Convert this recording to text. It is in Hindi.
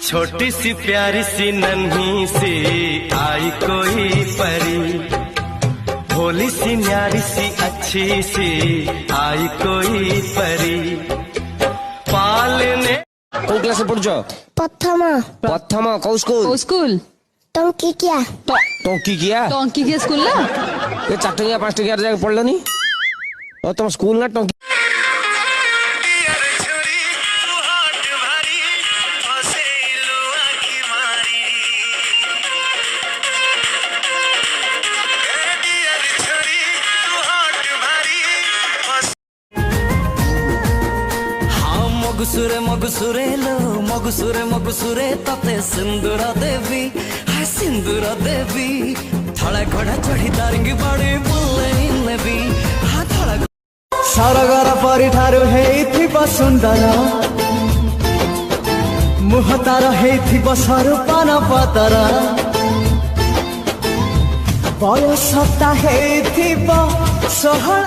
छोटी सी प्यारी सी नन्ही सी आई कोई परी, भोली सी न्यारी सी अच्छी सी आई कोई परी, पालने। कौ क्लास पढ़ुछ? प्रथम। प्रथम कौ स्कूल? ओ स्कूल टंकिकिया। टंकी स्कूल ना? ये 4 टंकिया 5 टंकिया जाके पढ़लनी और तुम स्कूल ना टंकी। मगुसुरे मगुसुरे लो मगुसुरे मगुसुरे तते सिंदूर देवी, हाय सिंदूर देवी, थड़ा घोड़ा चढ़ी दारिंगी बाड़ी बुले नेबी, हाँ थड़ा सरगर परि ठारू हेइथिबो सुन्दर, मुह तार हेइथिबो सरूपान पतर, बयस ता हेइथिबो 16।